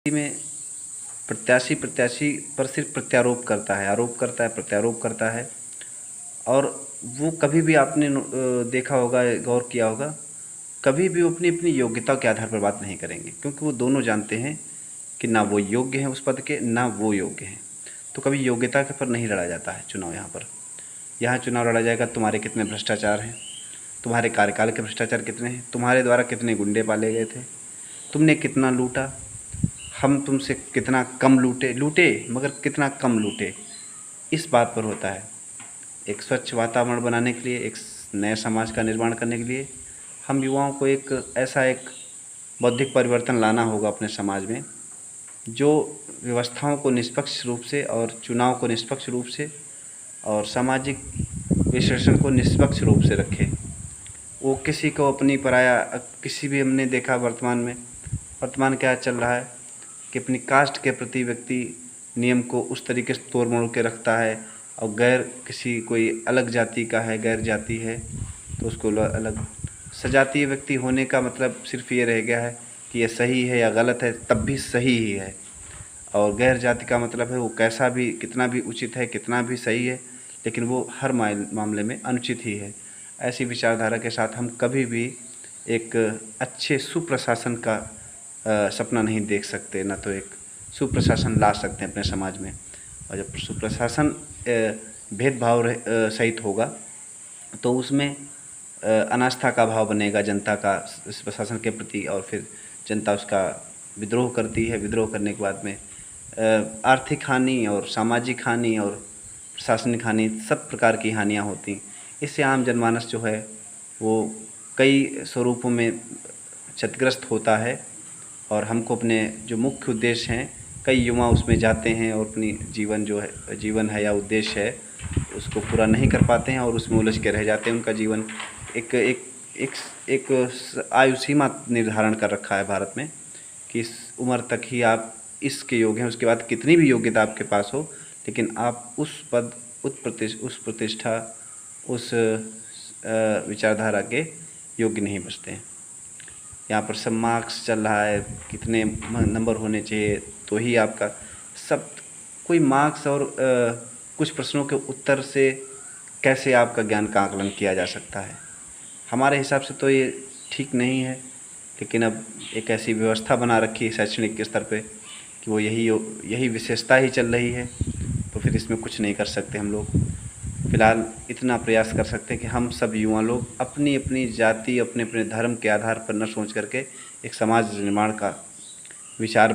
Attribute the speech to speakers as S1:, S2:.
S1: में प्रत्याशी प्रत्याशी पर सिर्फ प्रत्यारोप करता है, आरोप करता है, प्रत्यारोप करता है। और वो कभी भी आपने देखा होगा, गौर किया होगा, कभी भी वो अपनी अपनी योग्यता के आधार पर बात नहीं करेंगे, क्योंकि वो दोनों जानते हैं कि ना वो योग्य हैं उस पद के, ना वो योग्य हैं। तो कभी योग्यता के पर नहीं लड़ा जाता है चुनाव। यहाँ चुनाव लड़ा जाएगा तुम्हारे कितने भ्रष्टाचार हैं, तुम्हारे कार्यकाल के भ्रष्टाचार कितने हैं, तुम्हारे द्वारा कितने गुंडे पाले गए थे, तुमने कितना लूटा, हम तुमसे कितना कम लूटे मगर कितना कम लूटे। इस बात पर होता है। एक स्वच्छ वातावरण बनाने के लिए, एक नए समाज का निर्माण करने के लिए हम युवाओं को एक बौद्धिक परिवर्तन लाना होगा अपने समाज में, जो व्यवस्थाओं को निष्पक्ष रूप से और चुनाव को निष्पक्ष रूप से और सामाजिक विश्लेषण को निष्पक्ष रूप से रखे। वो किसी को अपनी पराया, किसी भी हमने देखा वर्तमान क्या चल रहा है कि अपनी कास्ट के प्रति व्यक्ति नियम को उस तरीके से तोड़ मोड़ के रखता है, और किसी कोई अलग जाति का है, गैर जाति है, तो उसको अलग। सजातीय व्यक्ति होने का मतलब सिर्फ ये रह गया है कि ये सही है या गलत है, तब भी सही ही है। और गैर जाति का मतलब है वो कैसा भी, कितना भी उचित है, कितना भी सही है, लेकिन वो हर मामले में अनुचित ही है। ऐसी विचारधारा के साथ हम कभी भी एक अच्छे सुप्रशासन का सपना नहीं देख सकते, ना तो एक सुप्रशासन ला सकते हैं अपने समाज में। और जब सुप्रशासन भेदभाव सहित होगा तो उसमें अनास्था का भाव बनेगा जनता का इस प्रशासन के प्रति, और फिर जनता उसका विद्रोह करती है। विद्रोह करने के बाद में आर्थिक हानि और सामाजिक हानि और प्रशासनिक हानि, सब प्रकार की हानियाँ होती। इससे आम जनमानस जो है वो कई स्वरूपों में क्षतिग्रस्त होता है, और हमको अपने जो मुख्य उद्देश्य हैं, कई युवा उसमें जाते हैं और अपनी जीवन है या उद्देश्य है उसको पूरा नहीं कर पाते हैं, और उसमें उलझ के रह जाते हैं। उनका जीवन एक आयु सीमा निर्धारण कर रखा है भारत में कि इस उम्र तक ही आप इसके योग्य हैं, उसके बाद कितनी भी योग्यता आपके पास हो, लेकिन आप उस पद, उस प्रतिष्ठा, उस विचारधारा के योग्य नहीं बचते हैं। यहाँ पर सब मार्क्स चल रहा है, कितने नंबर होने चाहिए तो ही आपका सब। कोई मार्क्स और कुछ प्रश्नों के उत्तर से कैसे आपका ज्ञान का आकलन किया जा सकता है? हमारे हिसाब से तो ये ठीक नहीं है, लेकिन अब एक ऐसी व्यवस्था बना रखी है शैक्षणिक स्तर पे कि वो यही विशेषता ही चल रही है, तो फिर इसमें कुछ नहीं कर सकते हम लोग। फ़िलहाल इतना प्रयास कर सकते हैं कि हम सब युवा लोग अपनी अपनी जाति, अपने अपने धर्म के आधार पर न सोच करके एक समाज निर्माण का विचार